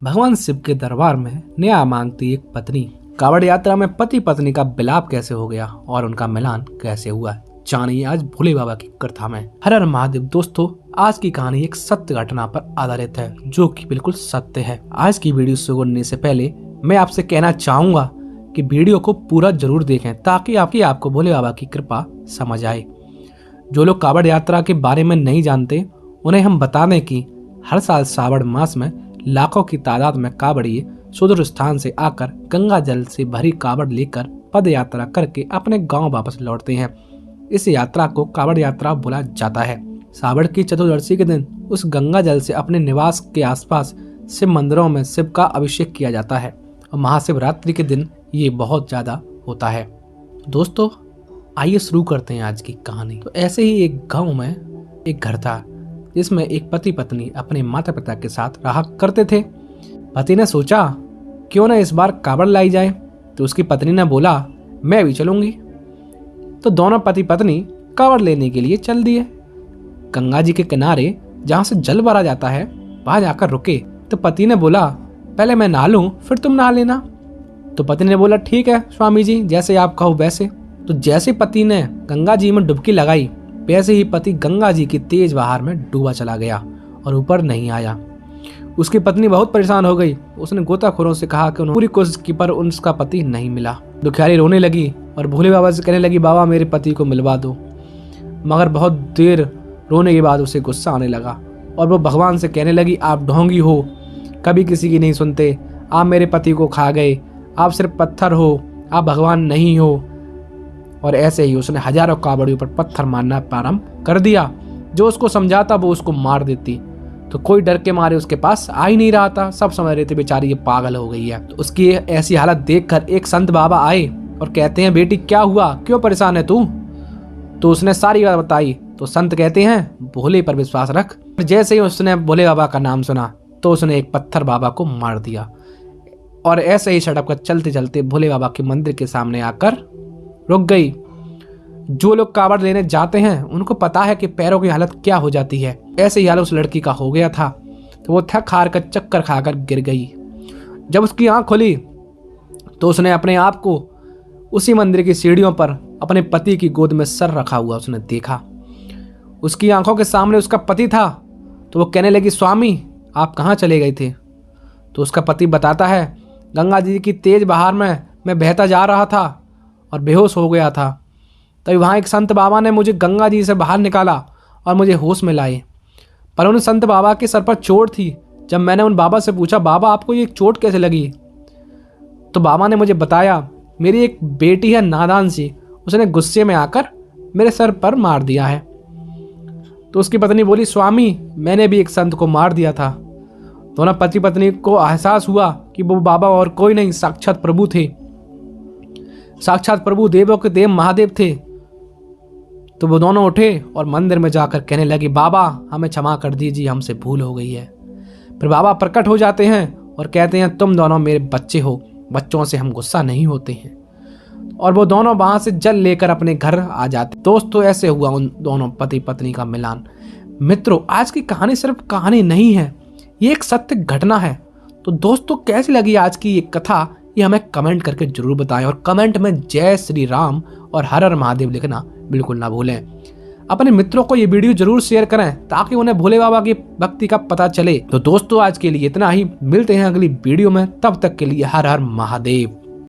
भगवान शिव के दरबार में न्याय मांगती एक पत्नी। कावड़ यात्रा में पति पत्नी का विलाप कैसे हो गया और उनका मिलान कैसे हुआ, जानिए आज भोले बाबा की कथा में। हर हर महादेव। दोस्तों, आज की कहानी एक सत्य घटना पर आधारित है जो कि बिल्कुल सत्य है। आज की वीडियो शुरू करने से पहले मैं आपसे कहना चाहूंगा कि वीडियो को पूरा जरूर देखें ताकि आपको भोले बाबा की कृपा समझ आए। जो लोग कावड़ यात्रा के बारे में नहीं जानते उन्हें हम बता दें कि हर साल श्रावण मास में लाखों की तादाद में कावड़िए सुदूर स्थान से आकर गंगा जल से भरी कावड़ लेकर पद यात्रा करके अपने गांव वापस लौटते हैं। इस यात्रा को कावड़ यात्रा बोला जाता है। श्रावण की चतुर्दशी के दिन उस गंगा जल से अपने निवास के आसपास शिव मंदिरों में शिव का अभिषेक किया जाता है और महाशिवरात्रि के दिन ये बहुत ज्यादा होता है। दोस्तों, आइए शुरू करते हैं आज की कहानी। तो ऐसे ही एक गांव में एक घर था जिसमें एक पति पत्नी अपने माता पिता के साथ रहा करते थे। पति ने सोचा क्यों ना इस बार कावड़ लाई जाए, तो उसकी पत्नी ने बोला मैं भी चलूंगी। तो दोनों पति पत्नी कावड़ लेने के लिए चल दिए। गंगा जी के किनारे जहां से जल भरा जाता है वहां जाकर रुके। तो पति ने बोला पहले मैं नहा लूं फिर तुम नहा लेना। तो पत्नी ने बोला ठीक है स्वामी जी, जैसे आप कहो वैसे। तो जैसे पति ने गंगा जी में डुबकी लगाई वैसे ही पति गंगा जी की तेज बहार में डूबा चला गया और ऊपर नहीं आया। उसकी पत्नी बहुत परेशान हो गई। उसने गोताखोरों से कहा कि पूरी कोशिश की पर उसका पति नहीं मिला। दुखियारी रोने लगी और भोले बाबा से कहने लगी बाबा मेरे पति को मिलवा दो। मगर बहुत देर रोने के बाद उसे गुस्सा आने लगा और वो भगवान से कहने लगी आप ढोंगी हो, कभी किसी की नहीं सुनते, आप मेरे पति को खा गए, आप सिर्फ पत्थर हो, आप भगवान नहीं हो। और ऐसे ही उसने हजारों कावड़ियों पर पत्थर मारना प्रारंभ कर दिया। जो उसको समझाता वो उसको मार देती। तो कोई डर के मारे उसके पास आ ही नहीं रहा था। सब समझ रहे थे बेचारी ये पागल हो गई है। तो उसकी ऐसी हालत देखकर एक संत बाबा आए और कहते हैं बेटी क्या हुआ, क्यों परेशान है तू? तो उसने सारी बात बताई। तो संत कहते हैं भोले पर विश्वास रख। जैसे ही उसने भोले बाबा का नाम सुना तो उसने एक पत्थर बाबा को मार दिया और ऐसे ही सड़क पर चलते चलते भोले बाबा के मंदिर के सामने आकर रुक गई। जो लोग कावड़ लेने जाते हैं उनको पता है कि पैरों की हालत क्या हो जाती है। ऐसे ही हाल उस लड़की का हो गया था। तो वो थक हार कर चक्कर खाकर गिर गई। जब उसकी आंख खुली तो उसने अपने आप को उसी मंदिर की सीढ़ियों पर अपने पति की गोद में सर रखा हुआ उसने देखा। उसकी आंखों के सामने उसका पति था। तो वो कहने लगी स्वामी आप कहाँ चले गए थे? तो उसका पति बताता है गंगा जी की तेज बहार में मैं बहता जा रहा था और बेहोश हो गया था। तभी वहाँ एक संत बाबा ने मुझे गंगा जी से बाहर निकाला और मुझे होश में लाए। पर उन संत बाबा के सर पर चोट थी। जब मैंने उन बाबा से पूछा बाबा आपको ये चोट कैसे लगी, तो बाबा ने मुझे बताया मेरी एक बेटी है नादान सी, उसने गुस्से में आकर मेरे सर पर मार दिया है। तो उसकी पत्नी बोली स्वामी मैंने भी एक संत को मार दिया था। दोनों पति पत्नी को एहसास हुआ कि वो बाबा और कोई नहीं साक्षात प्रभु थे। साक्षात प्रभु देवों के देव महादेव थे। तो वो दोनों उठे और मंदिर में जाकर कहने लगे बाबा हमें क्षमा कर दीजिए, हमसे भूल हो गई है। फिर बाबा प्रकट हो जाते हैं और कहते हैं तुम दोनों मेरे बच्चे हो, बच्चों से हम गुस्सा नहीं होते हैं। और वो दोनों वहां से जल लेकर अपने घर आ जाते। दोस्तों, ऐसे हुआ उन दोनों पति पत्नी का मिलान। मित्रों, आज की कहानी सिर्फ कहानी नहीं है, ये एक सत्य घटना है। तो दोस्तों, कैसी लगी आज की ये कथा ये हमें कमेंट करके जरूर बताएं और कमेंट में जय श्री राम और हर हर महादेव लिखना बिल्कुल ना भूलें। अपने मित्रों को ये वीडियो जरूर शेयर करें ताकि उन्हें भोले बाबा की भक्ति का पता चले। तो दोस्तों, आज के लिए इतना ही। मिलते हैं अगली वीडियो में, तब तक के लिए हर हर महादेव।